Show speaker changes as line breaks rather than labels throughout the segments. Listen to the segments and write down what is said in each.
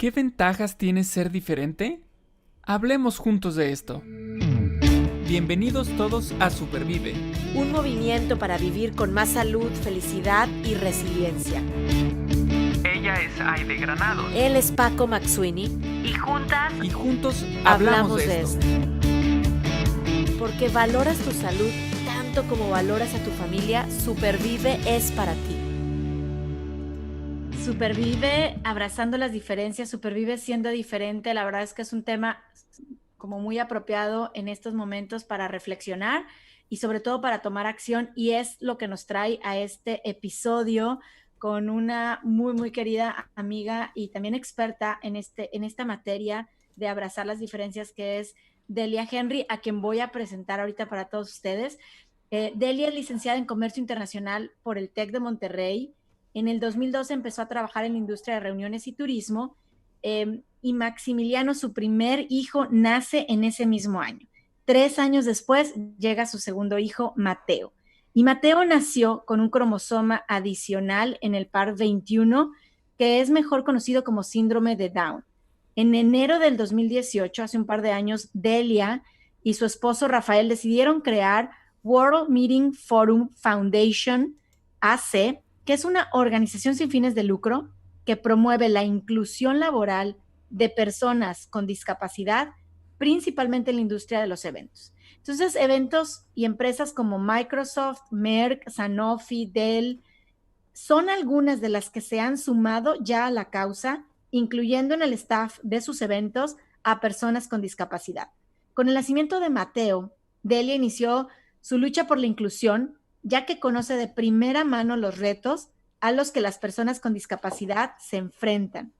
¿Qué ventajas tiene ser diferente? Hablemos juntos de esto. Bienvenidos todos a Supervive.
Un movimiento para vivir con más salud, felicidad y resiliencia.
Ella es Aide Granados.
Él es Paco Maxuini.
Y juntos hablamos de esto.
Porque valoras tu salud tanto como valoras a tu familia, Supervive es para ti.
Supervive abrazando las diferencias, supervive siendo diferente. La verdad es que es un tema como muy apropiado en estos momentos para reflexionar y sobre todo para tomar acción, y es lo que nos trae a este episodio con una muy, muy querida amiga y también experta en esta materia de abrazar las diferencias, que es Delia Henry, a quien voy a presentar ahorita para todos ustedes. Delia es licenciada en Comercio Internacional por el TEC de Monterrey. En el 2012 empezó a trabajar en la industria de reuniones y turismo, y Maximiliano, su primer hijo, nace en ese mismo año. 3 años después llega su segundo hijo, Mateo. Y Mateo nació con un cromosoma adicional en el par 21, que es mejor conocido como síndrome de Down. En enero del 2018, hace un par de años, Delia y su esposo Rafael decidieron crear World Meeting Forum Foundation, AC, que es una organización sin fines de lucro que promueve la inclusión laboral de personas con discapacidad, principalmente en la industria de los eventos. Entonces, eventos y empresas como Microsoft, Merck, Sanofi, Dell, son algunas de las que se han sumado ya a la causa, incluyendo en el staff de sus eventos a personas con discapacidad. Con el nacimiento de Mateo, Delia inició su lucha por la inclusión, ya que conoce de primera mano los retos a los que las personas con discapacidad se enfrentan.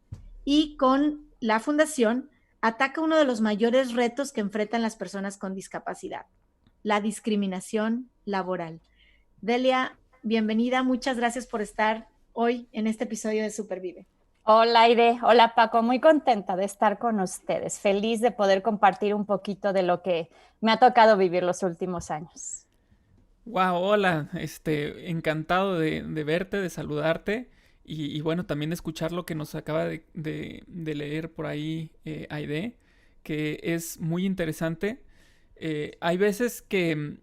Y con la fundación ataca uno de los mayores retos que enfrentan las personas con discapacidad: la discriminación laboral. Delia, bienvenida, muchas gracias por estar hoy en este episodio de Supervive.
Hola Aide, hola Paco, muy contenta de estar con ustedes, feliz de poder compartir un poquito de lo que me ha tocado vivir los últimos años.
Wow, hola, encantado de verte, de saludarte y bueno, también escuchar lo que nos acaba de leer por ahí Aide, que es muy interesante. Hay veces que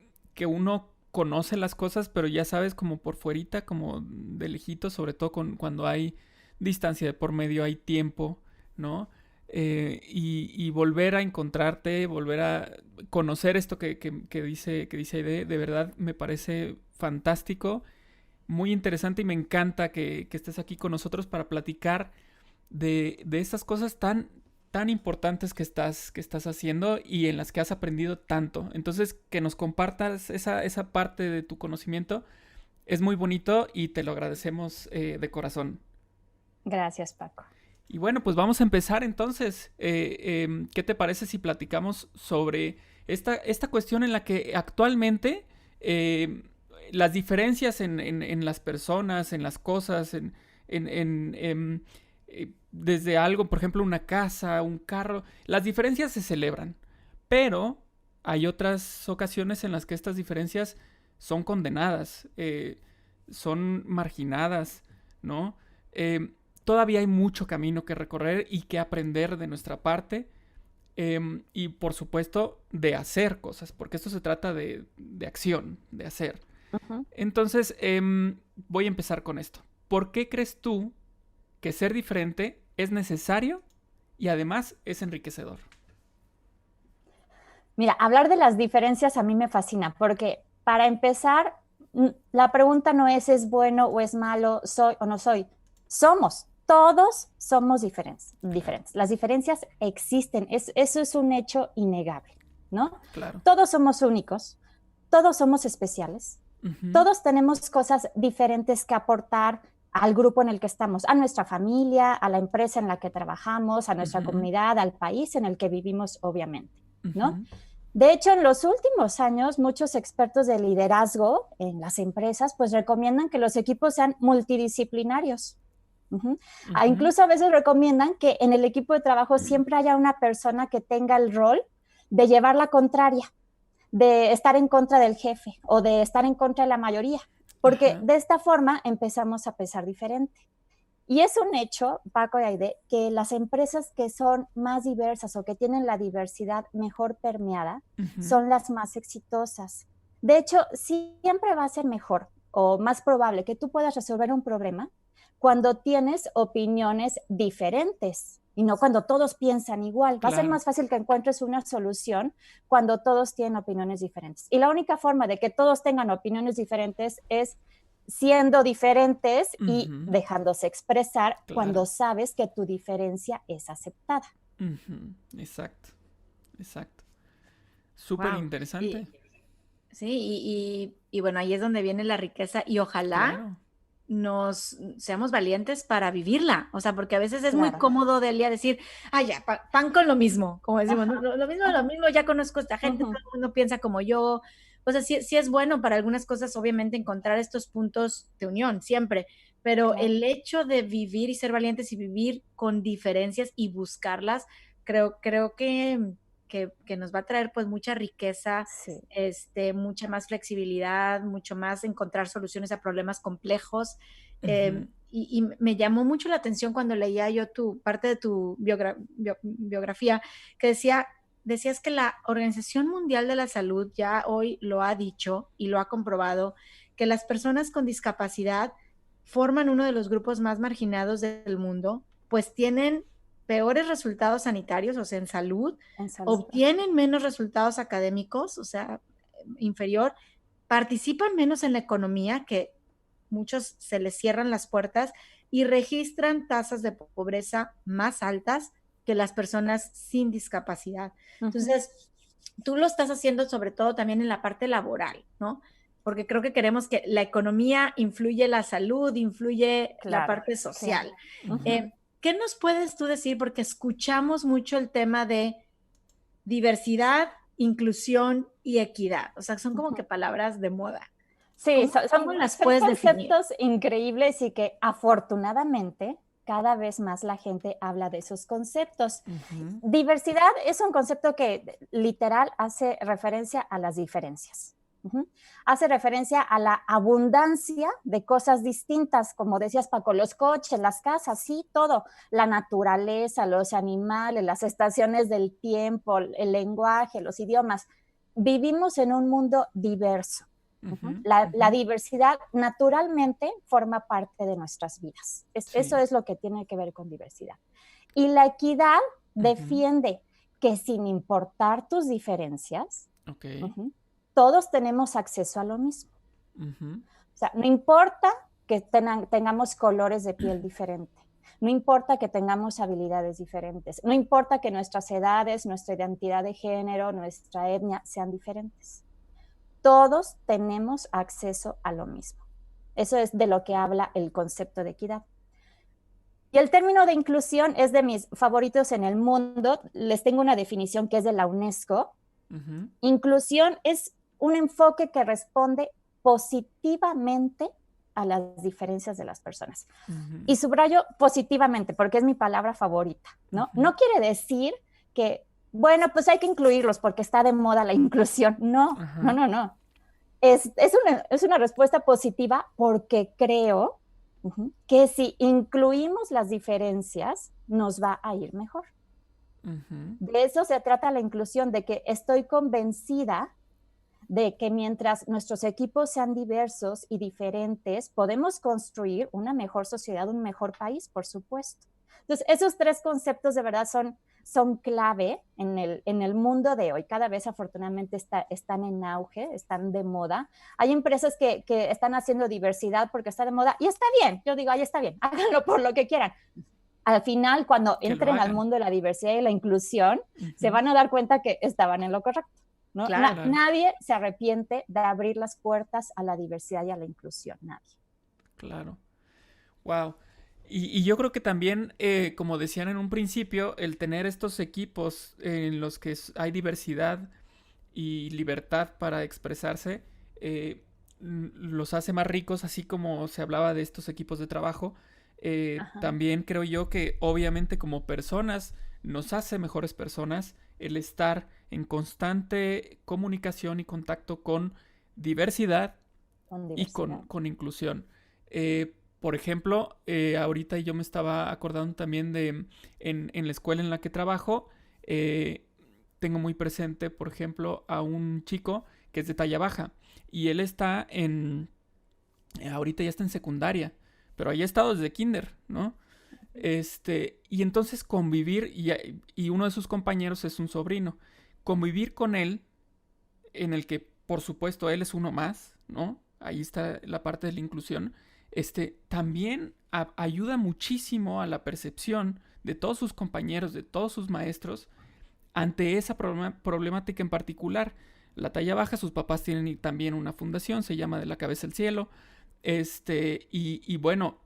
uno conoce las cosas, pero ya sabes, como por fuerita, como de lejito, sobre todo cuando hay distancia de por medio, hay tiempo, ¿no? Y volver a encontrarte, volver a conocer esto que dice Aide, de verdad me parece fantástico, muy interesante, y me encanta que estés aquí con nosotros para platicar de estas cosas tan importantes que estás haciendo y en las que has aprendido tanto. Entonces, que nos compartas esa parte de tu conocimiento es muy bonito y te lo agradecemos de corazón.
Gracias, Paco.
Y bueno, pues vamos a empezar entonces. ¿Qué te parece si platicamos sobre esta cuestión en la que actualmente las diferencias en las personas, en las cosas, desde algo, por ejemplo, una casa, un carro, las diferencias se celebran, pero hay otras ocasiones en las que estas diferencias son condenadas, son marginadas, ¿no? Todavía hay mucho camino que recorrer y que aprender de nuestra parte, y por supuesto de hacer cosas, porque esto se trata de acción, de hacer.
Uh-huh.
Entonces, voy a empezar con esto. ¿Por qué crees tú que ser diferente es necesario y además es enriquecedor?
Mira, hablar de las diferencias a mí me fascina, porque para empezar, la pregunta no es bueno o es malo, soy o no soy. Todos somos diferentes. Las diferencias existen, eso es un hecho innegable, ¿no?
Claro.
Todos somos únicos, todos somos especiales,
Uh-huh.
todos tenemos cosas diferentes que aportar al grupo en el que estamos, a nuestra familia, a la empresa en la que trabajamos, a nuestra comunidad, al país en el que vivimos, obviamente, ¿no?
Uh-huh.
De hecho, en los últimos años, muchos expertos de liderazgo en las empresas pues recomiendan que los equipos sean multidisciplinarios. Uh-huh.
Uh-huh.
Incluso a veces recomiendan que en el equipo de trabajo siempre haya una persona que tenga el rol de llevar la contraria, de estar en contra del jefe o de estar en contra de la mayoría, porque de esta forma empezamos a pensar diferente. Y es un hecho, Paco y Aide, que las empresas que son más diversas o que tienen la diversidad mejor permeada son las más exitosas. De hecho, siempre va a ser mejor o más probable que tú puedas resolver un problema cuando tienes opiniones diferentes y no cuando todos piensan igual. Va a ser más fácil que encuentres una solución cuando todos tienen opiniones diferentes. Y la única forma de que todos tengan opiniones diferentes es siendo diferentes y dejándose expresar cuando sabes que tu diferencia es aceptada.
Exacto, exacto. Súper interesante.
Y bueno, ahí es donde viene la riqueza y ojalá nos seamos valientes para vivirla. O sea, porque a veces es muy cómodo, Delia, decir, ya, pan con lo mismo, como decimos, lo mismo, ya conozco a esta gente, todo el mundo piensa como yo. O sea, sí es bueno para algunas cosas, obviamente, encontrar estos puntos de unión, siempre. Pero el hecho de vivir y ser valientes y vivir con diferencias y buscarlas, creo que nos va a traer pues mucha riqueza, mucha más flexibilidad, mucho más encontrar soluciones a problemas complejos. Y me llamó mucho la atención cuando leía yo parte de tu biografía, que decías que la Organización Mundial de la Salud ya hoy lo ha dicho y lo ha comprobado, que las personas con discapacidad forman uno de los grupos más marginados del mundo, pues tienen peores resultados sanitarios, o sea, en salud, obtienen menos resultados académicos, o sea, inferior, participan menos en la economía, que muchos se les cierran las puertas, y registran tasas de pobreza más altas que las personas sin discapacidad. Entonces, tú lo estás haciendo sobre todo también en la parte laboral, ¿no? Porque creo que queremos que la economía influye la salud, influye la parte social. ¿Qué nos puedes tú decir? Porque escuchamos mucho el tema de diversidad, inclusión y equidad. O sea, son como que palabras de moda.
Sí,
¿Cómo las
son
puedes
conceptos
definir?
increíbles y que afortunadamente cada vez más la gente habla de esos conceptos. Diversidad es un concepto que literal hace referencia a las diferencias. Hace referencia a la abundancia de cosas distintas, como decías, Paco, los coches, las casas, sí, todo, la naturaleza, los animales, las estaciones del tiempo, el lenguaje, los idiomas. Vivimos en un mundo diverso. La diversidad naturalmente forma parte de nuestras vidas. Eso es lo que tiene que ver con diversidad. Y la equidad defiende que sin importar tus diferencias, todos tenemos acceso a lo mismo. O sea, no importa que tengamos colores de piel diferentes, no importa que tengamos habilidades diferentes, no importa que nuestras edades, nuestra identidad de género, nuestra etnia sean diferentes. Todos tenemos acceso a lo mismo. Eso es de lo que habla el concepto de equidad. Y el término de inclusión es de mis favoritos en el mundo. Les tengo una definición que es de la UNESCO. Inclusión es un enfoque que responde positivamente a las diferencias de las personas. Y subrayo positivamente porque es mi palabra favorita, ¿no? No quiere decir que, bueno, pues hay que incluirlos porque está de moda la inclusión. No. Es una respuesta positiva porque creo que si incluimos las diferencias, nos va a ir mejor. De eso se trata la inclusión, de que estoy convencida de que mientras nuestros equipos sean diversos y diferentes, podemos construir una mejor sociedad, un mejor país, por supuesto. Entonces, esos tres conceptos de verdad son clave en el mundo de hoy. Cada vez, afortunadamente, están en auge, están de moda. Hay empresas que están haciendo diversidad porque está de moda y está bien. Yo digo, está bien, háganlo por lo que quieran. Al final, cuando entren al mundo de la diversidad y la inclusión, se van a dar cuenta que estaban en lo correcto, ¿no? Claro. Nadie se arrepiente de abrir las puertas a la diversidad y a la inclusión, nadie.
Claro. Wow. Y yo creo que también, como decían en un principio, el tener estos equipos en los que hay diversidad y libertad para expresarse, los hace más ricos, así como se hablaba de estos equipos de trabajo. También creo yo que obviamente como personas nos hace mejores personas el estar en constante comunicación y contacto con diversidad y con inclusión. Por ejemplo, ahorita yo me estaba acordando también de, en la escuela en la que trabajo, tengo muy presente, por ejemplo, a un chico que es de talla baja y él está ahorita ya está en secundaria, pero ahí ha estado desde kinder, ¿no? Y entonces convivir, y uno de sus compañeros es un sobrino, convivir con él, en el que, por supuesto, él es uno más, ¿no? Ahí está la parte de la inclusión, también ayuda muchísimo a la percepción de todos sus compañeros, de todos sus maestros, ante esa problemática en particular. La talla baja, sus papás tienen también una fundación, se llama De la Cabeza al Cielo, y bueno,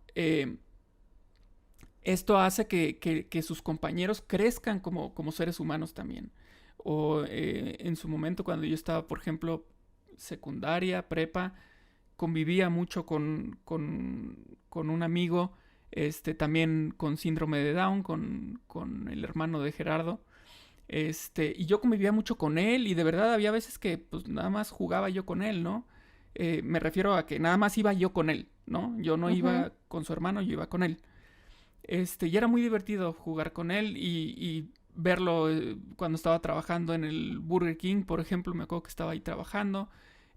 esto hace que sus compañeros crezcan como seres humanos también. O en su momento, cuando yo estaba, por ejemplo, secundaria, prepa, convivía mucho con un amigo, también con síndrome de Down, con el hermano de Gerardo. Y yo convivía mucho con él y de verdad había veces que pues nada más jugaba yo con él, ¿no? Me refiero a que nada más iba yo con él, ¿no? Yo no iba con su hermano, yo iba con él. Y era muy divertido jugar con él y verlo cuando estaba trabajando en el Burger King, por ejemplo, me acuerdo que estaba ahí trabajando.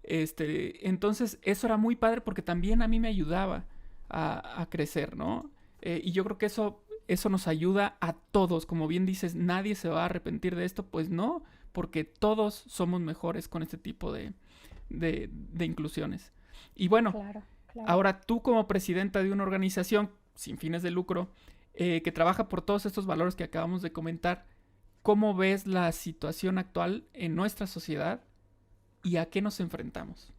Entonces eso era muy padre porque también a mí me ayudaba a crecer, ¿no? Y yo creo que eso nos ayuda a todos. Como bien dices, nadie se va a arrepentir de esto, pues no, porque todos somos mejores con este tipo de inclusiones. Y bueno,
Claro.
ahora tú como presidenta de una organización sin fines de lucro que trabaja por todos estos valores que acabamos de comentar, ¿cómo ves la situación actual en nuestra sociedad y a qué nos enfrentamos?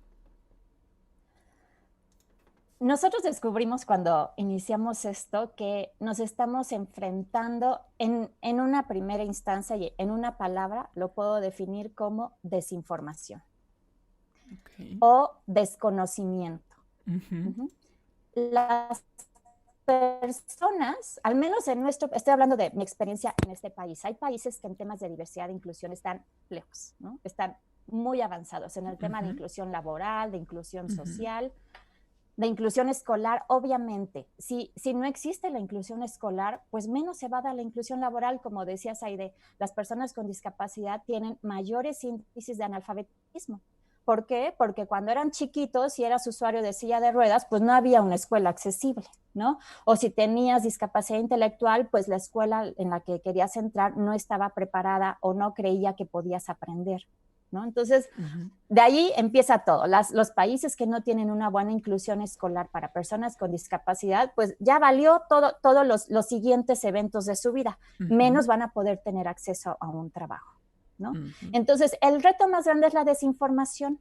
Nosotros descubrimos cuando iniciamos esto que nos estamos enfrentando en una primera instancia y en una palabra lo puedo definir como desinformación o desconocimiento. Las personas, al menos estoy hablando de mi experiencia en este país, hay países que en temas de diversidad e inclusión están lejos, ¿no? Están muy avanzados en el tema de inclusión laboral, de inclusión social, de inclusión escolar. Obviamente, si no existe la inclusión escolar, pues menos se va a dar la inclusión laboral. Como decías, Aide, las personas con discapacidad tienen mayores índices de analfabetismo. ¿Por qué? Porque cuando eran chiquitos y eras usuario de silla de ruedas, pues no había una escuela accesible, ¿no? O si tenías discapacidad intelectual, pues la escuela en la que querías entrar no estaba preparada o no creía que podías aprender, ¿no? Entonces, de ahí empieza todo. Los países que no tienen una buena inclusión escolar para personas con discapacidad, pues ya valió todos los siguientes eventos de su vida. Menos van a poder tener acceso a un trabajo, ¿no? Entonces, el reto más grande es la desinformación.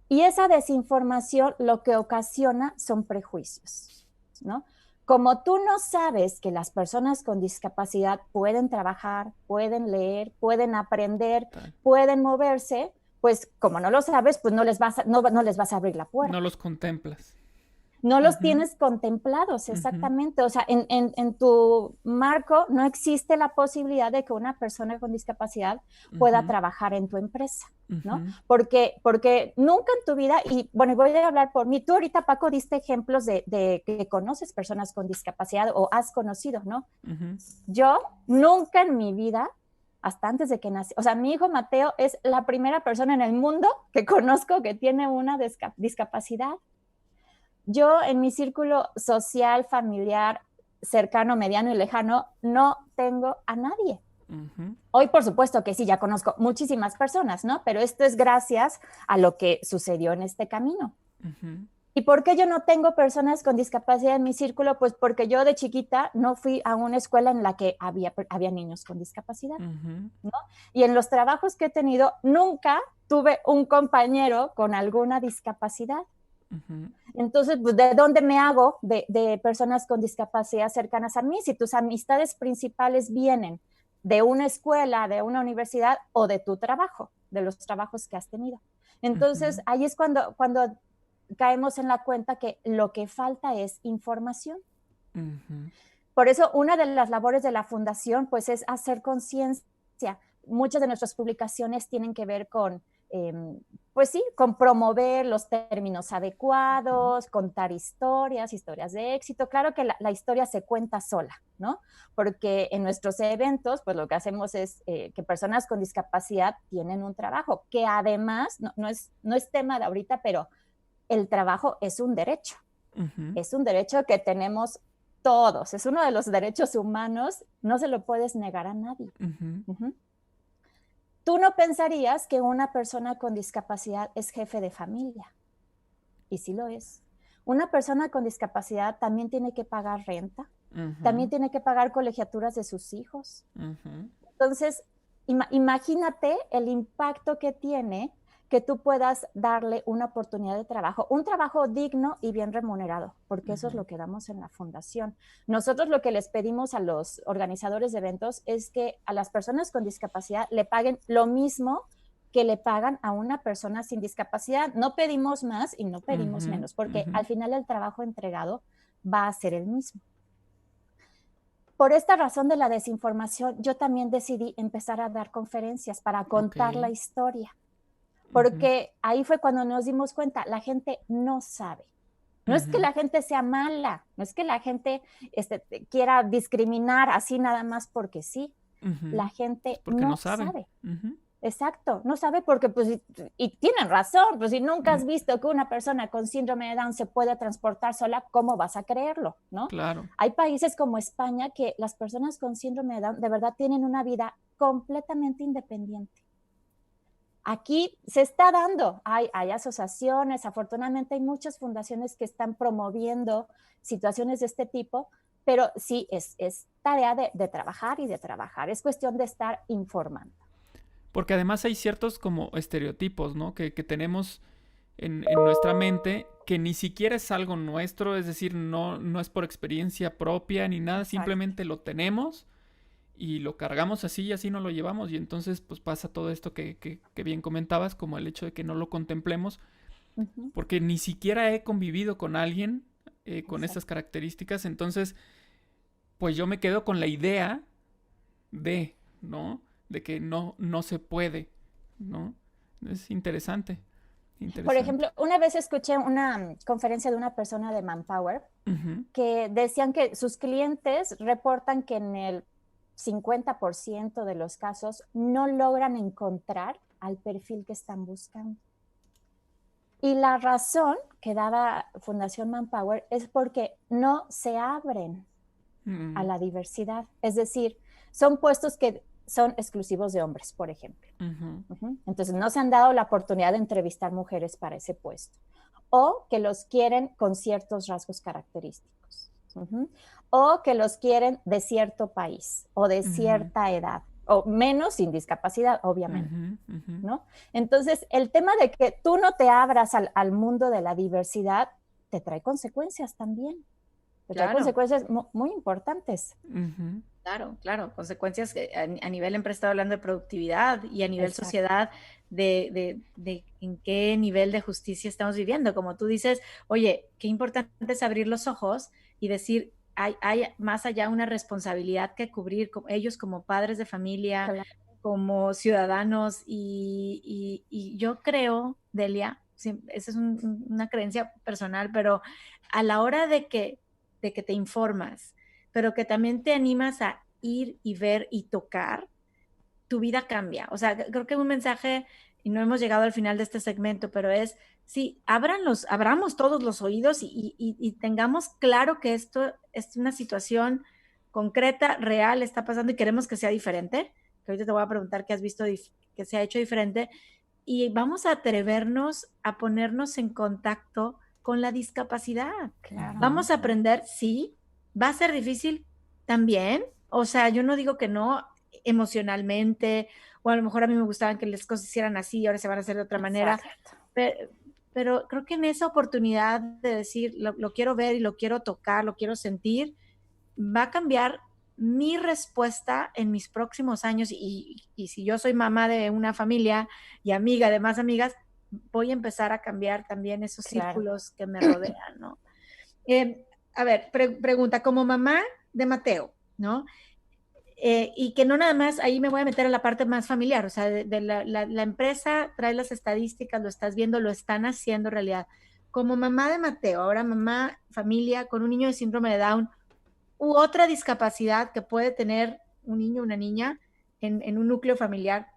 Y esa desinformación lo que ocasiona son prejuicios, ¿no? Como tú no sabes que las personas con discapacidad pueden trabajar, pueden leer, pueden aprender, pueden moverse, pues como no lo sabes, pues no les vas a abrir la puerta.
No los contemplas.
No los tienes contemplados, exactamente. O sea, en tu marco no existe la posibilidad de que una persona con discapacidad pueda trabajar en tu empresa, ¿no? Porque nunca en tu vida, y bueno, voy a hablar por mí, tú ahorita, Paco, diste ejemplos de que conoces personas con discapacidad o has conocido, ¿no? Yo nunca en mi vida, hasta antes de que nací, o sea, mi hijo Mateo es la primera persona en el mundo que conozco que tiene una discapacidad. Yo en mi círculo social, familiar, cercano, mediano y lejano, no tengo a nadie. Hoy, por supuesto que sí, ya conozco muchísimas personas, ¿no? Pero esto es gracias a lo que sucedió en este camino. ¿Y por qué yo no tengo personas con discapacidad en mi círculo? Pues porque yo de chiquita no fui a una escuela en la que había niños con discapacidad, ¿no? Y en los trabajos que he tenido, nunca tuve un compañero con alguna discapacidad. Entonces, pues, ¿de dónde me hago de personas con discapacidad cercanas a mí? Si tus amistades principales vienen de una escuela, de una universidad o de tu trabajo, de los trabajos que has tenido. Entonces, ahí es cuando caemos en la cuenta que lo que falta es información. Por eso, una de las labores de la fundación, pues, es hacer conciencia. Muchas de nuestras publicaciones tienen que ver con pues sí, con promover los términos adecuados, contar historias, historias de éxito. Claro que la historia se cuenta sola, ¿no? Porque en nuestros eventos, pues lo que hacemos es que personas con discapacidad tienen un trabajo, que además, no es tema de ahorita, pero el trabajo es un derecho.
Ujú.
Es un derecho que tenemos todos, es uno de los derechos humanos, no se lo puedes negar a nadie.
Ujú.
Ujú. Tú no pensarías que una persona con discapacidad es jefe de familia, y sí lo es. Una persona con discapacidad también tiene que pagar renta, también
Ujú.
tiene que pagar colegiaturas de sus hijos.
Ujú.
Entonces, imagínate el impacto que tiene que tú puedas darle una oportunidad de trabajo, un trabajo digno y bien remunerado, porque eso es
Ujú.
lo que damos en la fundación. Nosotros lo que les pedimos a los organizadores de eventos es que a las personas con discapacidad le paguen lo mismo que le pagan a una persona sin discapacidad. No pedimos más y no pedimos
Ujú.
menos, porque
Ujú.
al final el trabajo entregado va a ser el mismo. Por esta razón de la desinformación, yo también decidí empezar a dar conferencias para
Ok.
contar la historia,
Ujú.
porque ahí fue cuando nos dimos cuenta, la gente no sabe. No es que
Ujú.
la gente sea mala, no es que la gente quiera discriminar así nada más porque sí. La
Ujú. Es
gente
porque no
no
sabe.
sabe.
Ujú.
Exacto, no sabe porque, pues, y tienen razón, pues si nunca
Mm.
has visto que una persona con síndrome de Down se puede transportar sola, ¿cómo vas a creerlo, no?
Claro.
Hay países como España que las personas con síndrome de Down de verdad tienen una vida completamente independiente. Aquí se está dando, hay asociaciones, afortunadamente hay muchas fundaciones que están promoviendo situaciones de este tipo, pero sí es tarea de trabajar y de trabajar, es cuestión de estar informando.
Porque además hay ciertos como estereotipos, ¿no? Que tenemos en nuestra mente que ni siquiera es algo nuestro, es decir, no es por experiencia propia ni nada,
Exacto.
simplemente lo tenemos y lo cargamos así y así nos lo llevamos y entonces pues pasa todo esto que bien comentabas, como el hecho de que no lo contemplemos,
Ujú.
porque ni siquiera he convivido con alguien con estas
Exacto.
características, entonces pues yo me quedo con la idea de, ¿no? De que no se puede, ¿no? Es interesante,
Por
interesante.
ejemplo, una vez escuché una conferencia de una persona de Manpower
Ujú.
que decían que sus clientes reportan que en el 50% de los casos no logran encontrar al perfil que están buscando. Y la razón que daba Fundación Manpower es porque no se abren a
Mm.
la diversidad. Es decir, son puestos que son exclusivos de hombres, por ejemplo.
Ujú.
Entonces, no se han dado la oportunidad de entrevistar mujeres para ese puesto. O que los quieren con ciertos rasgos característicos. O que los quieren de cierto país o de
Ujú.
cierta edad. O menos sin discapacidad, obviamente.
Ujú. Ujú.
¿No? Entonces, el tema de que tú no te abras al mundo de la diversidad te trae consecuencias también. Te trae
Claro.
consecuencias muy importantes.
Ujú.
Claro, claro, consecuencias que a nivel empresa, estoy hablando de productividad y a nivel
Exacto.
sociedad de en qué nivel de justicia estamos viviendo. Como tú dices, oye, qué importante es abrir los ojos y decir, hay más allá una responsabilidad que cubrir ellos como padres de familia,
Claro.
como ciudadanos y yo creo, Delia, sí, esa es una creencia personal, pero a la hora de que te informas, pero que también te animas a ir y ver y tocar, tu vida cambia. O sea, creo que un mensaje, y no hemos llegado al final de este segmento, pero es, sí, abramos todos los oídos y tengamos claro que esto es una situación concreta, real, está pasando y queremos que sea diferente. Que ahorita te voy a preguntar qué has visto que se ha hecho diferente. Y vamos a atrevernos a ponernos en contacto con la discapacidad.
Claro.
Ujú.
Vamos a aprender, sí, va a ser difícil también. O sea, yo no digo que no emocionalmente, o a lo mejor a mí me gustaban que las cosas se hicieran así y ahora se van a hacer de otra manera,
Exacto.
pero creo que en esa oportunidad de decir, lo quiero ver y lo quiero tocar, lo quiero sentir, va a cambiar mi respuesta en mis próximos años y si yo soy mamá de una familia y amiga de más amigas, voy a empezar a cambiar también esos
Claro.
círculos que me rodean, ¿no? A ver, pregunta, como mamá de Mateo, ¿no? y que no nada más, ahí me voy a meter a la parte más familiar, o sea, de la empresa trae las estadísticas, lo estás viendo, lo están haciendo realidad. Como mamá de Mateo, ahora mamá, familia con un niño de síndrome de Down u otra discapacidad que puede tener un niño o una niña en un núcleo familiar,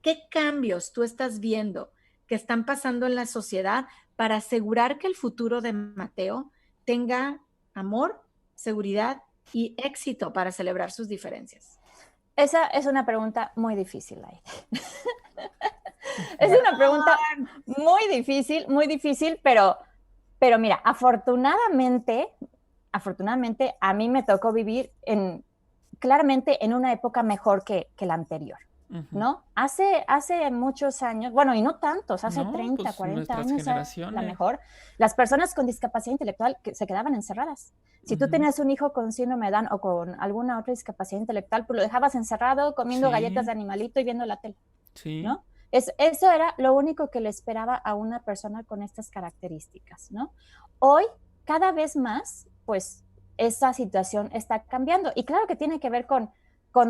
¿qué cambios tú estás viendo que están pasando en la sociedad para asegurar que el futuro de Mateo tenga amor, seguridad y éxito para celebrar sus diferencias?
Esa es una pregunta muy difícil, Aide. Es una pregunta muy difícil, pero mira, afortunadamente a mí me tocó vivir claramente en una época mejor que la anterior, ¿no? Hace muchos años, bueno, y no tantos, hace 30,
pues
40
nuestras
años,
generaciones.
la mejor, las personas con discapacidad intelectual que se quedaban encerradas. Si tú tenías un hijo con síndrome de Down o con alguna otra discapacidad intelectual, pues lo dejabas encerrado comiendo galletas de animalito y viendo la tele, ¿no? Eso era lo único que le esperaba a una persona con estas características, ¿no? Hoy, cada vez más, pues esa situación está cambiando. Y claro que tiene que ver con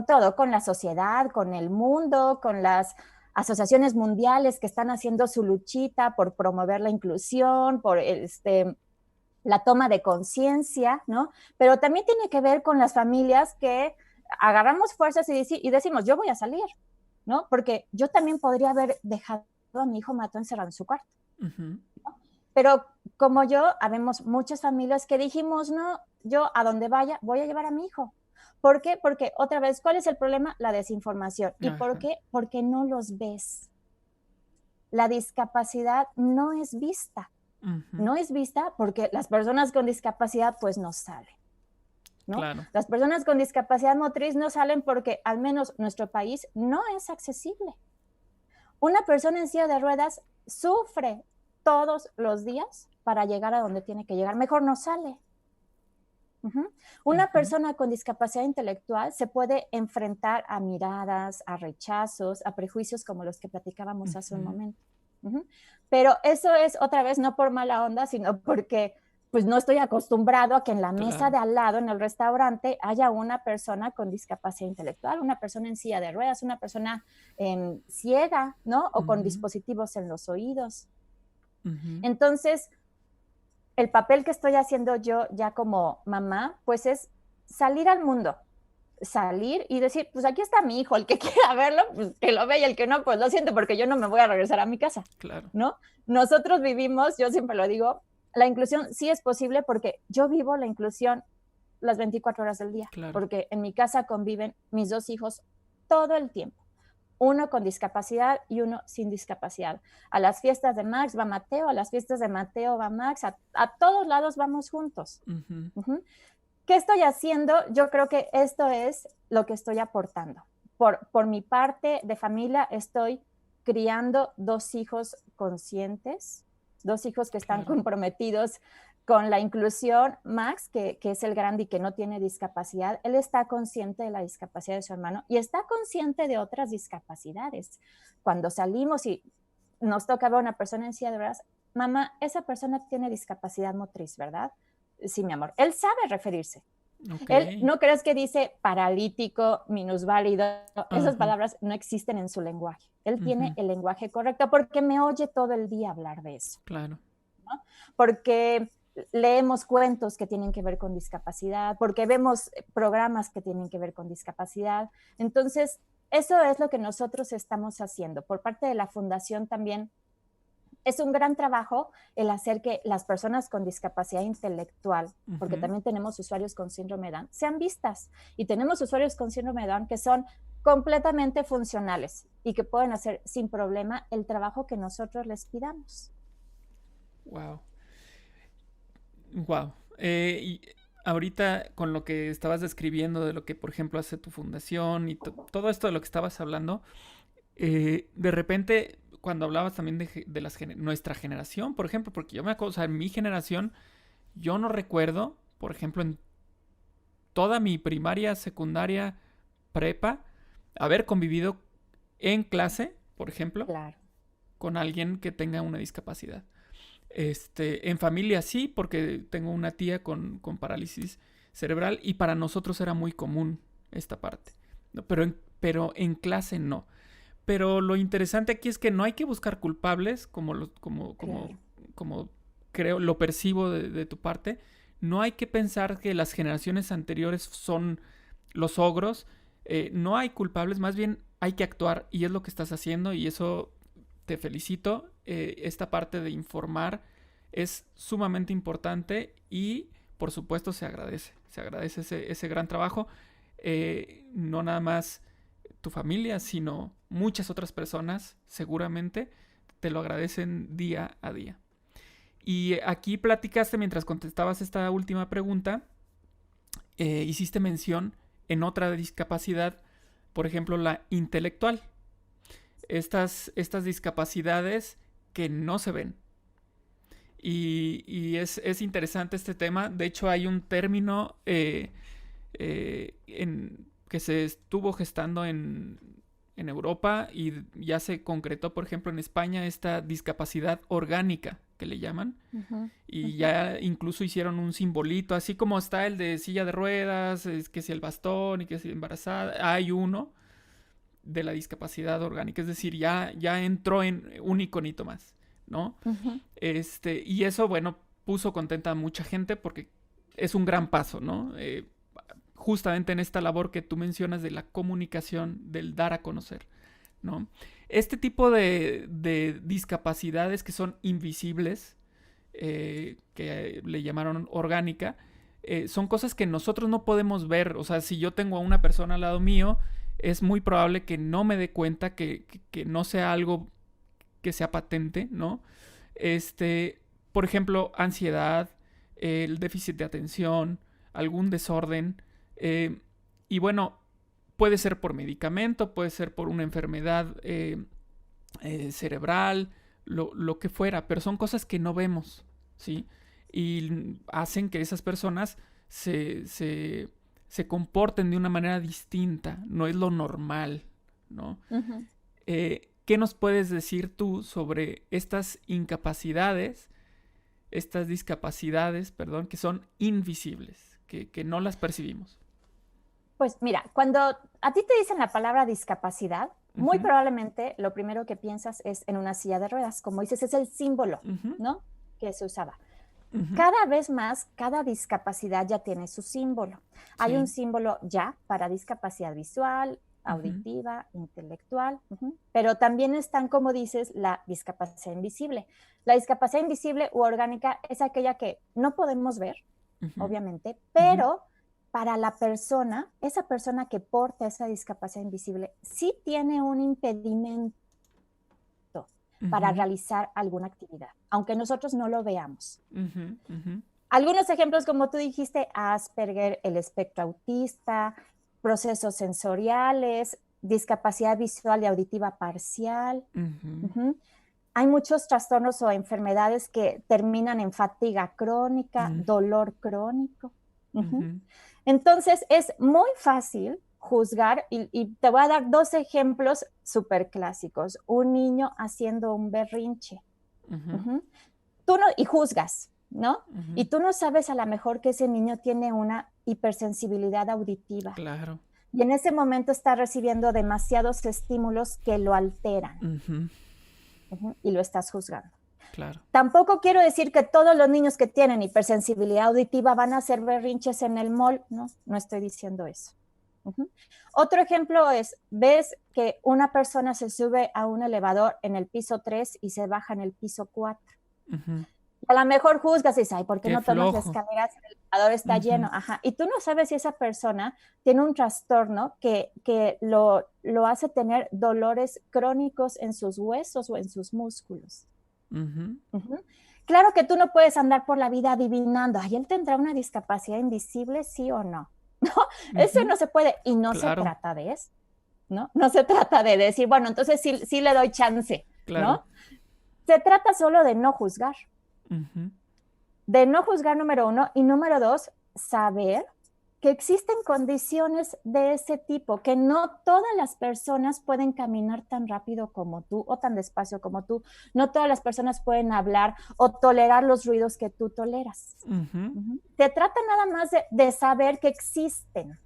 todo, con la sociedad, con el mundo, con las asociaciones mundiales que están haciendo su luchita por promover la inclusión, por la toma de conciencia, ¿no? Pero también tiene que ver con las familias que agarramos fuerzas y decimos, yo voy a salir, ¿no? Porque yo también podría haber dejado a mi hijo Mateo encerrado en su cuarto, ¿no? Pero como yo, habemos muchas familias que dijimos, no, yo a donde vaya voy a llevar a mi hijo. ¿Por qué? Porque otra vez, ¿cuál es el problema? La desinformación. ¿Y por qué? Porque no los ves. La discapacidad no es vista. No es vista porque las personas con discapacidad pues no salen, ¿no? Claro. Las personas con discapacidad motriz no salen porque al menos nuestro país no es accesible. Una persona en silla de ruedas sufre todos los días para llegar a donde tiene que llegar. Mejor no sale. Una persona con discapacidad intelectual se puede enfrentar a miradas, a rechazos, a prejuicios como los que platicábamos hace un momento. Pero eso es otra vez no por mala onda, sino porque pues no estoy acostumbrado a que en la mesa de al lado en el restaurante haya una persona con discapacidad intelectual, una persona en silla de ruedas, una persona ciega, ¿no? O con dispositivos en los oídos. Entonces, el papel que estoy haciendo yo ya como mamá, pues es salir al mundo, salir y decir, pues aquí está mi hijo, el que quiera verlo, pues que lo vea, y el que no, pues lo siento, porque yo no me voy a regresar a mi casa, claro, ¿no? Nosotros vivimos, yo siempre lo digo, la inclusión sí es posible porque yo vivo la inclusión las 24 horas del día, claro, porque en mi casa conviven mis dos hijos todo el tiempo. Uno con discapacidad y uno sin discapacidad. A las fiestas de Max va Mateo, a las fiestas de Mateo va Max, a todos lados vamos juntos. ¿Qué estoy haciendo? Yo creo que esto es lo que estoy aportando. Por mi parte de familia estoy criando dos hijos conscientes, dos hijos que están comprometidos con la inclusión. Max, que es el grande y que no tiene discapacidad, él está consciente de la discapacidad de su hermano y está consciente de otras discapacidades. Cuando salimos y nos toca ver a una persona en silla de ruedas, mamá, esa persona tiene discapacidad motriz, ¿verdad? Sí, mi amor. Él sabe referirse. Él, no crees que dice paralítico, minusválido, esas palabras no existen en su lenguaje. Él tiene el lenguaje correcto porque me oye todo el día hablar de eso. Claro. ¿No? Porque leemos cuentos que tienen que ver con discapacidad, porque vemos programas que tienen que ver con discapacidad. Entonces, eso es lo que nosotros estamos haciendo. Por parte de la Fundación también es un gran trabajo el hacer que las personas con discapacidad intelectual, porque también tenemos usuarios con síndrome de Down, sean vistas. Y tenemos usuarios con síndrome de Down que son completamente funcionales y que pueden hacer sin problema el trabajo que nosotros les pidamos.
Wow. Wow. Y ahorita con lo que estabas describiendo de lo que, por ejemplo, hace tu fundación y todo esto de lo que estabas hablando, de repente, cuando hablabas también de nuestra generación, por ejemplo, porque yo me acuerdo, o sea, en mi generación, yo no recuerdo, por ejemplo, en toda mi primaria, secundaria, prepa, haber convivido en clase, por ejemplo, con alguien que tenga una discapacidad. En familia sí, porque tengo una tía con parálisis cerebral y para nosotros era muy común esta parte, ¿no? Pero en clase no. Pero lo interesante aquí es que no hay que buscar culpables, como creo, lo percibo de tu parte. No hay que pensar que las generaciones anteriores son los ogros. No hay culpables, más bien hay que actuar, y es lo que estás haciendo, y eso te felicito. Esta parte de informar es sumamente importante y por supuesto se agradece ese gran trabajo. No nada más tu familia, sino muchas otras personas seguramente te lo agradecen día a día. Y aquí platicaste, mientras contestabas esta última pregunta, hiciste mención en otra discapacidad, por ejemplo la intelectual. Estas discapacidades que no se ven. Y es interesante este tema. De hecho, hay un término que se estuvo gestando en Europa y ya se concretó, por ejemplo, en España, esta discapacidad orgánica que le llaman. Y ya incluso hicieron un simbolito, así como está el de silla de ruedas, que si el bastón y que si embarazada. Hay uno de la discapacidad orgánica, es decir, ya entró en un iconito más, ¿no? Y eso, bueno, puso contenta a mucha gente porque es un gran paso, ¿no? Justamente en esta labor que tú mencionas de la comunicación, del dar a conocer, ¿no? Este tipo de discapacidades que son invisibles, que le llamaron orgánica, son cosas que nosotros no podemos ver. O sea, si yo tengo a una persona al lado mío, es muy probable que no me dé cuenta, que no sea algo que sea patente, ¿no? Por ejemplo, ansiedad, el déficit de atención, algún desorden. Y bueno, puede ser por medicamento, puede ser por una enfermedad cerebral, lo que fuera, pero son cosas que no vemos, ¿sí? Y hacen que esas personas se comporten de una manera distinta, no es lo normal, ¿no? ¿Qué nos puedes decir tú sobre estas discapacidades, perdón, que son invisibles, que no las percibimos?
Pues mira, cuando a ti te dicen la palabra discapacidad, muy probablemente lo primero que piensas es en una silla de ruedas. Como dices, es el símbolo, ¿no? Que se usaba. Cada vez más, cada discapacidad ya tiene su símbolo. Hay un símbolo ya para discapacidad visual, auditiva, intelectual, pero también están, como dices, la discapacidad invisible. La discapacidad invisible u orgánica es aquella que no podemos ver, obviamente, pero para la persona, esa persona que porta esa discapacidad invisible, sí tiene un impedimento para realizar alguna actividad, aunque nosotros no lo veamos. Algunos ejemplos, como tú dijiste, Asperger, el espectro autista, procesos sensoriales, discapacidad visual y auditiva parcial. Hay muchos trastornos o enfermedades que terminan en fatiga crónica, dolor crónico. Entonces, es muy fácil juzgar, y te voy a dar dos ejemplos súper clásicos. Un niño haciendo un berrinche. Tú no, y juzgas, ¿no? Y tú no sabes a lo mejor que ese niño tiene una hipersensibilidad auditiva.
Claro.
Y en ese momento está recibiendo demasiados estímulos que lo alteran. Y lo estás juzgando.
Claro.
Tampoco quiero decir que todos los niños que tienen hipersensibilidad auditiva van a hacer berrinches en el mall. No estoy diciendo eso. Otro ejemplo es, ves que una persona se sube a un elevador en el piso 3 y se baja en el piso 4. A lo mejor juzgas y dices, ay, ¿por qué no tomas las escaleras? El elevador está lleno. Y tú no sabes si esa persona tiene un trastorno que lo hace tener dolores crónicos en sus huesos o en sus músculos. Claro que tú no puedes andar por la vida adivinando, ay, él tendrá una discapacidad invisible, sí o no. No, eso no se puede, y no se trata de eso, ¿no? No se trata de decir, bueno, entonces sí le doy chance, ¿no? Se trata solo de no juzgar. De no juzgar, número 1, y número 2, saber que existen condiciones de ese tipo, que no todas las personas pueden caminar tan rápido como tú o tan despacio como tú, no todas las personas pueden hablar o tolerar los ruidos que tú toleras. Se trata nada más de saber que existen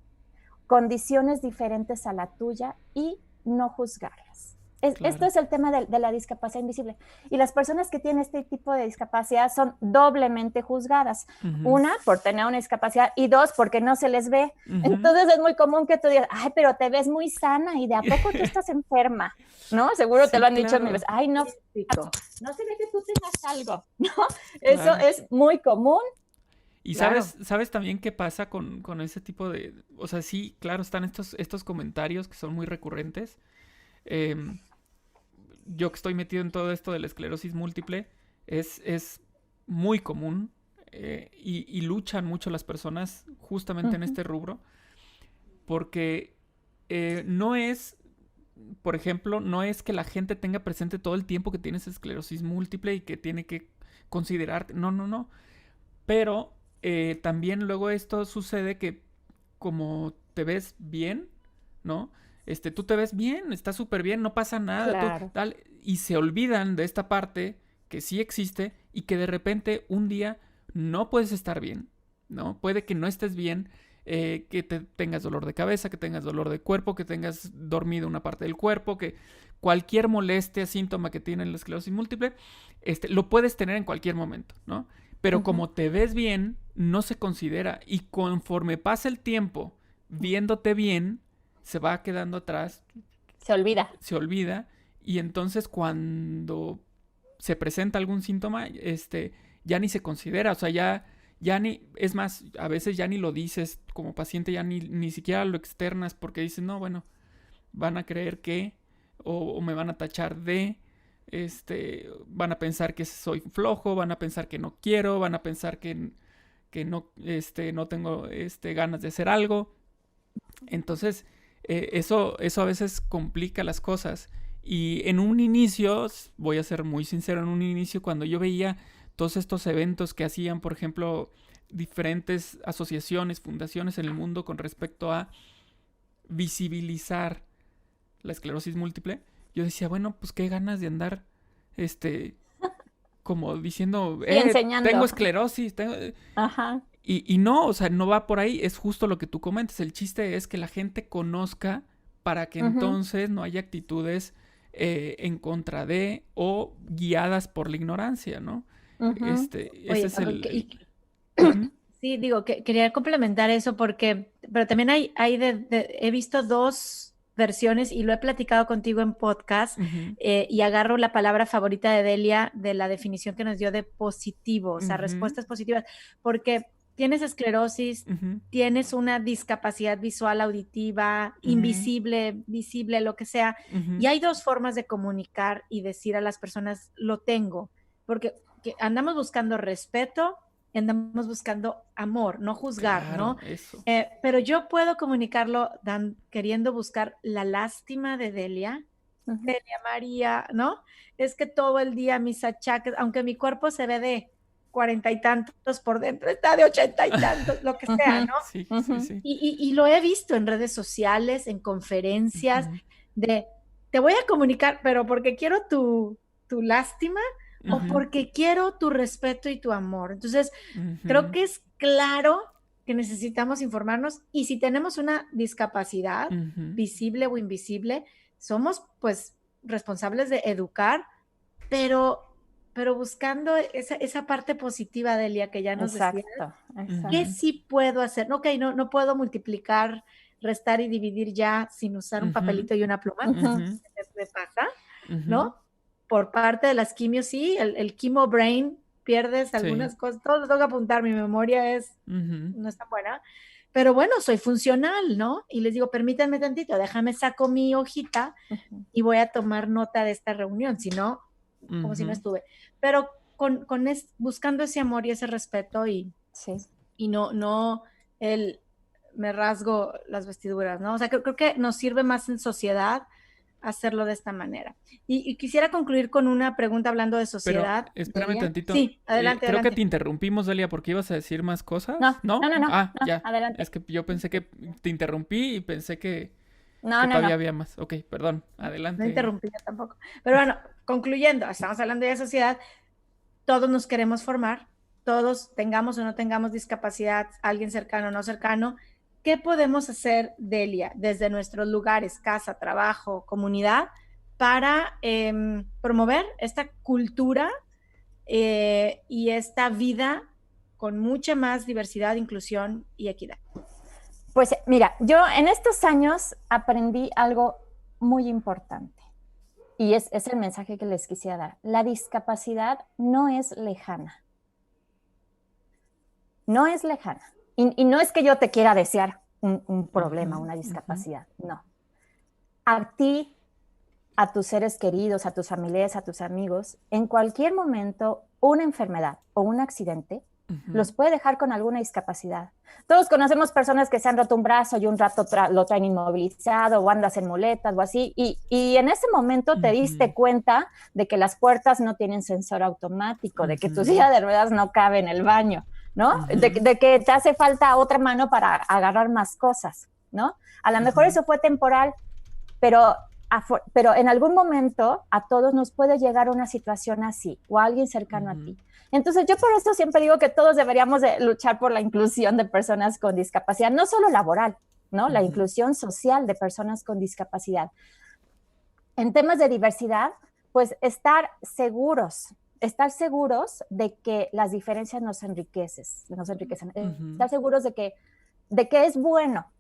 condiciones diferentes a la tuya y no juzgarlas.
Claro.
Esto es el tema de la discapacidad invisible. Y las personas que tienen este tipo de discapacidad son doblemente juzgadas. Una, por tener una discapacidad, y dos, porque no se les ve. Entonces es muy común que tú digas, ay, pero te ves muy sana y de a poco tú estás enferma, ¿no? Seguro te lo han dicho mil veces. Ay, no, no se ve que tú tengas algo, ¿no? Eso es muy común.
Y sabes también qué pasa con ese tipo de... O sea, sí, claro, están estos comentarios que son muy recurrentes. Yo que estoy metido en todo esto de la esclerosis múltiple, es muy común y luchan mucho las personas justamente en este rubro, porque no es, por ejemplo, no es que la gente tenga presente todo el tiempo que tienes esclerosis múltiple y que tiene que considerarte, no, pero también luego esto sucede que como te ves bien, ¿no? Tú te ves bien, está súper bien, no pasa nada.
Claro.
Y se olvidan de esta parte que sí existe y que de repente un día no puedes estar bien, ¿no? Puede que no estés bien, que tengas dolor de cabeza, que tengas dolor de cuerpo, que tengas dormido una parte del cuerpo, que cualquier molestia, síntoma que tiene la esclerosis múltiple, lo puedes tener en cualquier momento, ¿no? Pero como te ves bien, no se considera. Y conforme pasa el tiempo viéndote bien, se va quedando atrás.
Se olvida.
Se olvida. Y entonces cuando se presenta algún síntoma, ya ni se considera. O sea, ya ni... Es más, a veces ya ni lo dices como paciente, ya ni siquiera lo externas porque dices, no, bueno, van a creer que... O me van a tachar de... van a pensar que soy flojo, van a pensar que no quiero, van a pensar que no, no tengo ganas de hacer algo. Entonces, eso a veces complica las cosas. Y en un inicio, voy a ser muy sincero, en un inicio cuando yo veía todos estos eventos que hacían, por ejemplo, diferentes asociaciones, fundaciones en el mundo con respecto a visibilizar la esclerosis múltiple, yo decía, bueno, pues qué ganas de andar, como diciendo,
enseñando.
tengo esclerosis,
Ajá.
Y no, o sea, no va por ahí, es justo lo que tú comentas. El chiste es que la gente conozca para que entonces no haya actitudes en contra de o guiadas por la ignorancia, ¿no? Ese es el...
Sí, digo, que quería complementar eso pero también he visto dos versiones y lo he platicado contigo en podcast y agarro la palabra favorita de Delia de la definición que nos dio de positivo, o sea, respuestas positivas, porque tienes esclerosis, tienes una discapacidad visual, auditiva, invisible, visible, lo que sea, y hay dos formas de comunicar y decir a las personas, lo tengo, porque andamos buscando respeto, andamos buscando amor, no juzgar,
claro,
¿no?
Eso.
Pero yo puedo comunicarlo queriendo buscar la lástima de Delia, Delia María, ¿no? Es que todo el día mis achaques, aunque mi cuerpo se ve de 40 y tantos por dentro, está de 80 y tantos, lo que sea, ¿no?
Sí.
Y lo he visto en redes sociales, en conferencias, te voy a comunicar, pero porque quiero tu lástima, o porque quiero tu respeto y tu amor. Entonces, creo que es claro que necesitamos informarnos y si tenemos una discapacidad visible o invisible, somos pues responsables de educar, pero buscando esa parte positiva, Delia, que ya nos decías.
Exacto.
¿Qué sí puedo hacer? Ok, no puedo multiplicar, restar y dividir ya sin usar un papelito y una pluma. Me pasa, ¿no? Por parte de las quimios, sí, el quimo brain, pierdes algunas cosas, todo lo tengo que apuntar, mi memoria no es tan buena, pero bueno, soy funcional, ¿no? Y les digo, permítanme tantito, déjame saco mi hojita y voy a tomar nota de esta reunión, si no, como si no estuve. Pero buscando ese amor y ese respeto y no me rasgo las vestiduras, ¿no? O sea, creo que nos sirve más en sociedad hacerlo de esta manera. Y quisiera concluir con una pregunta hablando de sociedad.
Pero, espérame
Delia.
tantito.
Sí, adelante.
Creo que te interrumpimos, Delia, porque ibas a decir más cosas.
No.
Ya.
Adelante.
Es que yo pensé que te interrumpí y pensé que
No.
todavía había más. Ok, perdón. Adelante.
No interrumpí yo tampoco. Pero bueno, concluyendo, estamos hablando de sociedad. Todos nos queremos formar. Todos tengamos o no tengamos discapacidad, alguien cercano o no cercano. ¿qué podemos hacer, Delia, desde nuestros lugares, casa, trabajo, comunidad, para promover esta cultura y esta vida con mucha más diversidad, inclusión y equidad?
Pues mira, yo en estos años aprendí algo muy importante y es el mensaje que les quisiera dar. La discapacidad no es lejana. No es lejana. Y no es que yo te quiera desear un problema, una discapacidad, no. A ti, a tus seres queridos, a tus familiares, a tus amigos, en cualquier momento, una enfermedad o un accidente los puede dejar con alguna discapacidad. Todos conocemos personas que se han roto un brazo y un rato lo traen inmovilizado o andas en muletas o así, y en ese momento te diste cuenta de que las puertas no tienen sensor automático, de que tu silla de ruedas no cabe en el baño, ¿no? De que te hace falta otra mano para agarrar más cosas, ¿no? A lo mejor eso fue temporal, pero en algún momento a todos nos puede llegar una situación así, o a alguien cercano a ti. Entonces yo por esto siempre digo que todos deberíamos de luchar por la inclusión de personas con discapacidad, no solo laboral, ¿no? La inclusión social de personas con discapacidad. En temas de diversidad, pues estar seguros de que las diferencias nos enriquecen, estar seguros de que es bueno.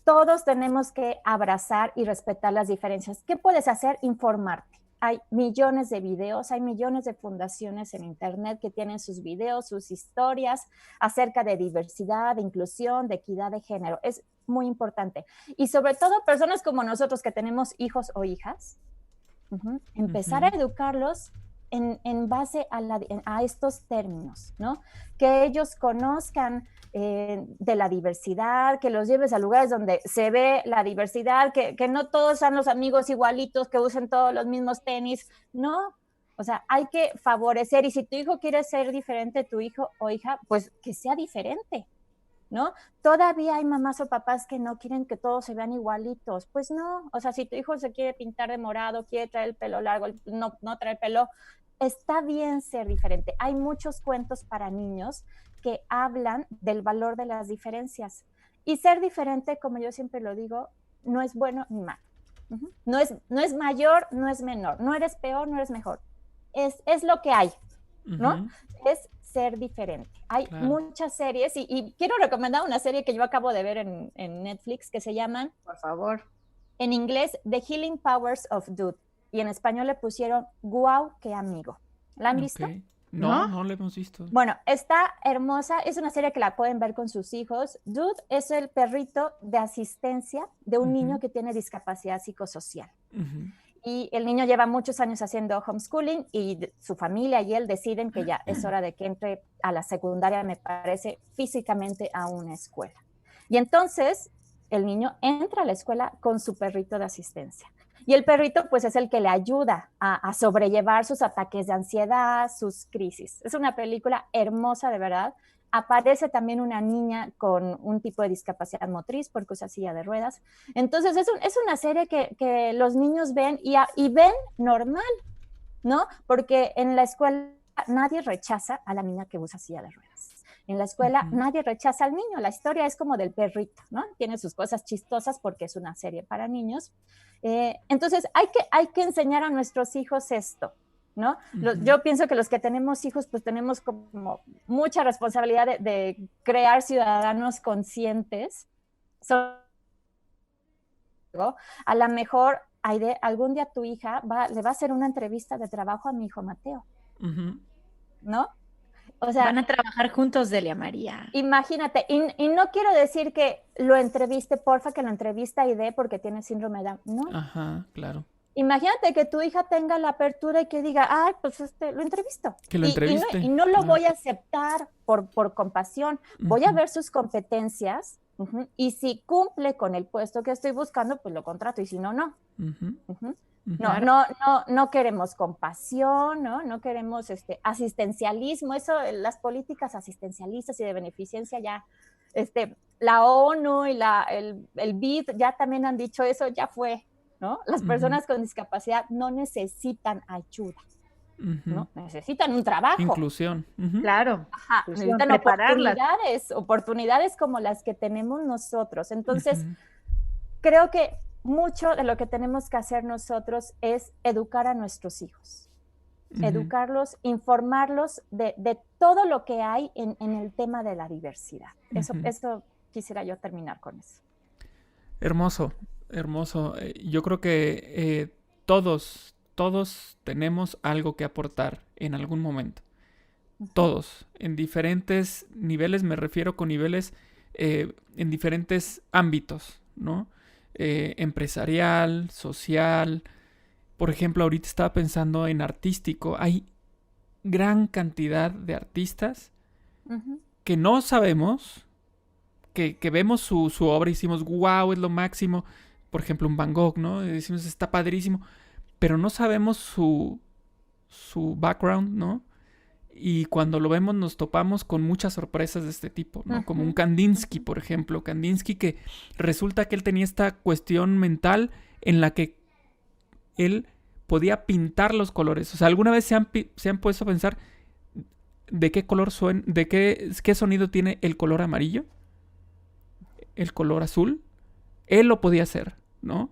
Todos tenemos que abrazar y respetar las diferencias. ¿Qué puedes hacer? Informarte. Hay millones de videos, hay millones de fundaciones en internet que tienen sus videos, sus historias acerca de diversidad, de inclusión, de equidad de género. Es muy importante. Y sobre todo personas como nosotros que tenemos hijos o hijas, empezar a educarlos en base a estos términos, ¿no? Que ellos conozcan de la diversidad, que los lleves a lugares donde se ve la diversidad, que no todos sean los amigos igualitos, que usen todos los mismos tenis, no. O sea, hay que favorecer, y si tu hijo quiere ser diferente, tu hijo o hija, pues que sea diferente, ¿no? Todavía hay mamás o papás que no quieren que todos se vean igualitos. Pues no, o sea, si tu hijo se quiere pintar de morado, quiere traer el pelo largo, no traer pelo, está bien ser diferente. Hay muchos cuentos para niños que hablan del valor de las diferencias. Y ser diferente, como yo siempre lo digo, no es bueno ni malo. No es mayor, no es menor. No eres peor, no eres mejor. Es lo que hay, ¿no? Es ser diferente. Hay muchas series y quiero recomendar una serie que yo acabo de ver en Netflix que se llaman,
por favor,
en inglés, The Healing Powers of Dude, y en español le pusieron Guau, qué amigo. ¿La han visto?
No la hemos visto.
Bueno, está hermosa, es una serie que la pueden ver con sus hijos. Dude es el perrito de asistencia de un niño que tiene discapacidad psicosocial. Y el niño lleva muchos años haciendo homeschooling y su familia y él deciden que ya es hora de que entre a la secundaria, me parece, físicamente a una escuela. Y entonces el niño entra a la escuela con su perrito de asistencia. Y el perrito pues es el que le ayuda a sobrellevar sus ataques de ansiedad, sus crisis. Es una película hermosa, de verdad. Aparece también una niña con un tipo de discapacidad motriz porque usa silla de ruedas. Entonces es una serie que los niños ven y ven normal, ¿no? Porque en la escuela nadie rechaza a la niña que usa silla de ruedas. En la escuela nadie rechaza al niño. La historia es como del perrito, ¿no? Tiene sus cosas chistosas porque es una serie para niños. Entonces hay que enseñar a nuestros hijos esto, ¿no? Yo pienso que los que tenemos hijos, pues tenemos como mucha responsabilidad de crear ciudadanos conscientes. A lo mejor, Aide, algún día tu hija le va a hacer una entrevista de trabajo a mi hijo Mateo, ¿no? O sea,
van a trabajar juntos, Delia María.
Imagínate, y no quiero decir que lo entreviste, porfa, que lo entrevista Aide porque tiene síndrome de Down, no.
Ajá, claro.
Imagínate que tu hija tenga la apertura y que diga, ay, pues lo entrevisto.
Que lo entreviste.
Y no lo voy a aceptar por compasión. Voy a ver sus competencias y si cumple con el puesto que estoy buscando, pues lo contrato y si no, no. No queremos compasión, no queremos asistencialismo, eso, las políticas asistencialistas y de beneficencia ya, la ONU y el BID ya también han dicho eso, ya fue, ¿no? Las personas con discapacidad no necesitan ayuda, ¿no? Necesitan un trabajo.
Inclusión.
Claro.
Ajá, necesitan oportunidades como las que tenemos nosotros. Entonces, creo que mucho de lo que tenemos que hacer nosotros es educar a nuestros hijos. Educarlos, informarlos de todo lo que hay en el tema de la diversidad. Eso quisiera yo terminar con eso.
Hermoso. Yo creo que todos tenemos algo que aportar en algún momento. Todos, en diferentes niveles, me refiero con niveles en diferentes ámbitos, ¿no? Empresarial, social. Por ejemplo, ahorita estaba pensando en artístico. Hay gran cantidad de artistas que no sabemos, que vemos su obra y decimos, wow, es lo máximo. Por ejemplo, un Van Gogh, ¿no? Y decimos, está padrísimo. Pero no sabemos su background, ¿no? Y cuando lo vemos nos topamos con muchas sorpresas de este tipo, ¿no? Como un Kandinsky, por ejemplo. Kandinsky, que resulta que él tenía esta cuestión mental en la que él podía pintar los colores. O sea, ¿alguna vez se han puesto a pensar de qué color qué sonido tiene el color amarillo? El color azul. Él lo podía hacer, ¿no?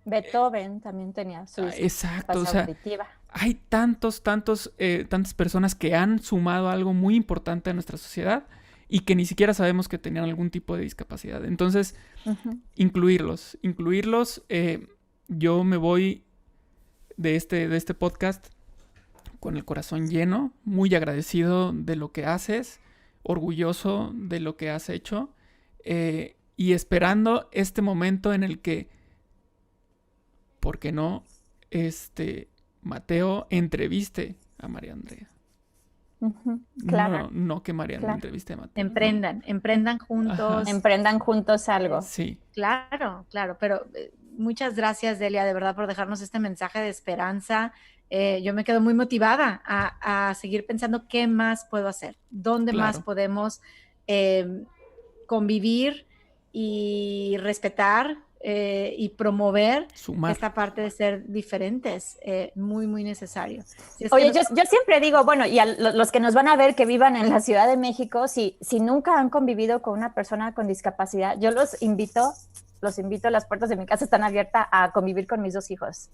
Beethoven también tenía su
exacto, o sea,
auditiva.
Hay tantas personas que han sumado algo muy importante a nuestra sociedad y que ni siquiera sabemos que tenían algún tipo de discapacidad. Entonces, incluirlos. Yo me voy de este podcast con el corazón lleno, muy agradecido de lo que haces, orgulloso de lo que has hecho, y esperando este momento en el que, ¿por qué no, Mateo entreviste a María Andrea?
Claro.
No que María Andrea entreviste a Mateo.
Emprendan juntos.
Ajá.
Emprendan juntos algo.
Sí.
Claro, pero muchas gracias, Delia, de verdad, por dejarnos este mensaje de esperanza. Yo me quedo muy motivada a seguir pensando qué más puedo hacer, dónde más podemos convivir y respetar y promover esta parte de ser diferentes, muy, muy necesario.
Oye, yo siempre digo, bueno, y a los que nos van a ver que vivan en la Ciudad de México, si nunca han convivido con una persona con discapacidad, yo los invito, las puertas de mi casa están abiertas a convivir con mis 2 hijos.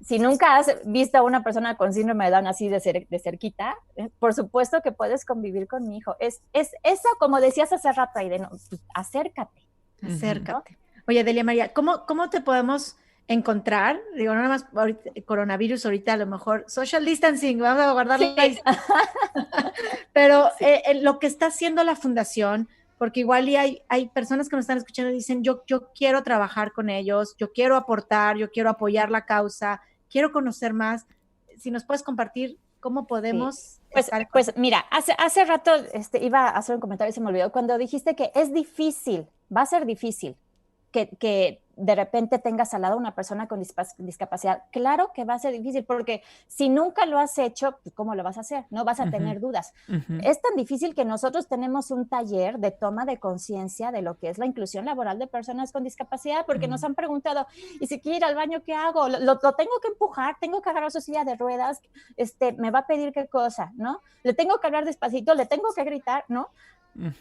Si nunca has visto a una persona con síndrome de Down así de cerquita, por supuesto que puedes convivir con mi hijo. Es eso, como decías hace rato, Aide, acércate.
Acércate. Oye, Delia María, ¿cómo te podemos encontrar? Digo, no nada más ahorita, coronavirus, ahorita a lo mejor social distancing, vamos a guardar la distancia. Pero lo que está haciendo la fundación, porque igual y hay personas que nos están escuchando y dicen, yo quiero trabajar con ellos, yo quiero aportar, yo quiero apoyar la causa, quiero conocer más. Si nos puedes compartir cómo podemos...
Pues mira, hace rato iba a hacer un comentario y se me olvidó. Cuando dijiste que es difícil, va a ser difícil que de repente tengas al lado una persona con discapacidad. Claro que va a ser difícil, porque si nunca lo has hecho, pues ¿cómo lo vas a hacer? No vas a tener dudas. Es tan difícil que nosotros tenemos un taller de toma de conciencia de lo que es la inclusión laboral de personas con discapacidad, porque nos han preguntado, ¿y si quiero ir al baño, qué hago? ¿Lo tengo que empujar? ¿Tengo que agarrar su silla de ruedas? ¿Me va a pedir qué cosa? ¿No? ¿Le tengo que hablar despacito? ¿Le tengo que gritar? ¿No?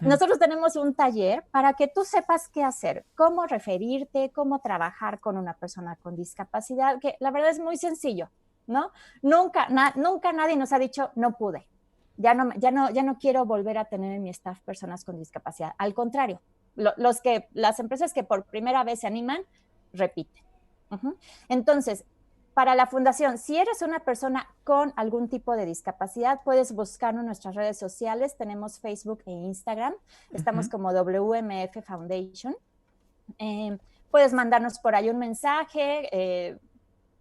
Nosotros tenemos un taller para que tú sepas qué hacer, cómo referirte, cómo trabajar con una persona con discapacidad, que la verdad es muy sencillo, ¿no? Nunca nadie nos ha dicho, no pude, ya no quiero volver a tener en mi staff personas con discapacidad. Al contrario, las empresas que por primera vez se animan, repiten. Entonces, para la fundación, si eres una persona con algún tipo de discapacidad, puedes buscarnos en nuestras redes sociales. Tenemos Facebook e Instagram. Estamos como WMF Foundation. Puedes mandarnos por ahí un mensaje.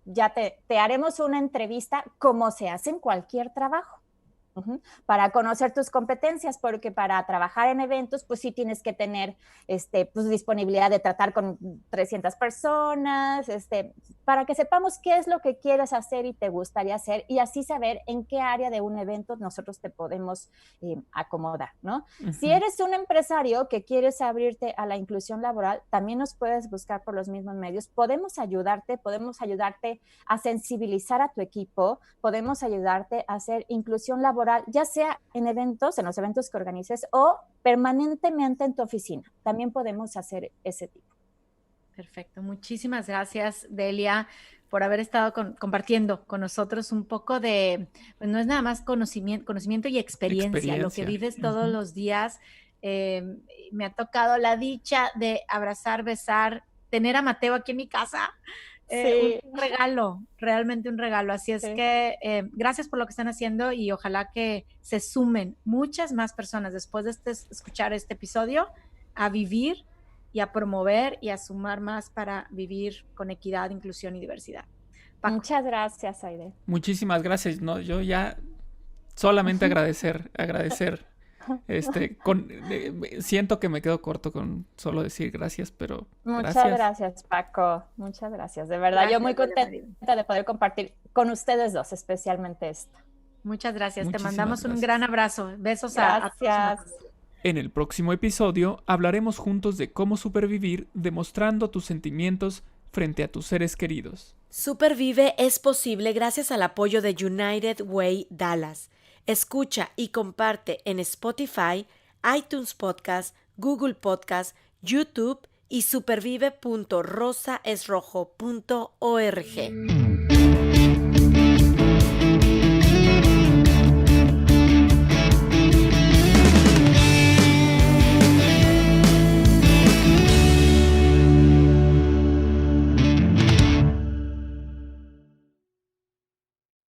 Ya te haremos una entrevista como se hace en cualquier trabajo, Para conocer tus competencias, porque para trabajar en eventos, pues sí tienes que tener pues, disponibilidad de tratar con 300 personas, para que sepamos qué es lo que quieres hacer y te gustaría hacer, y así saber en qué área de un evento nosotros te podemos acomodar, ¿no? Si eres un empresario que quieres abrirte a la inclusión laboral, también nos puedes buscar por los mismos medios. Podemos ayudarte a sensibilizar a tu equipo, podemos ayudarte a hacer inclusión laboral, ya sea en los eventos que organices o permanentemente en tu oficina. También podemos hacer ese tipo.
Perfecto. Muchísimas gracias, Delia, por haber estado compartiendo con nosotros un poco de, pues no es nada más conocimiento y experiencia, lo que vives todos los días. Me ha tocado la dicha de abrazar, besar, tener a Mateo aquí en mi casa.
Sí.
Un regalo, realmente un regalo. Así es que gracias por lo que están haciendo y ojalá que se sumen muchas más personas después de escuchar este episodio a vivir y a promover y a sumar más para vivir con equidad, inclusión y diversidad. Paco.
Muchas gracias, Aide.
Muchísimas gracias. No, yo ya solamente agradecer. Siento que me quedo corto con solo decir gracias, pero
muchas gracias, Paco. Muchas gracias. De verdad, yo muy contenta de poder compartir con ustedes dos, especialmente esto.
Muchas gracias.
Muchísimas
Te mandamos un gran abrazo. Besos
a
todos.
En el próximo episodio hablaremos juntos de cómo supervivir demostrando tus sentimientos frente a tus seres queridos.
Supervive es posible gracias al apoyo de United Way Dallas. Escucha y comparte en Spotify, iTunes Podcast, Google Podcast, YouTube y supervive.rosaesrojo.org.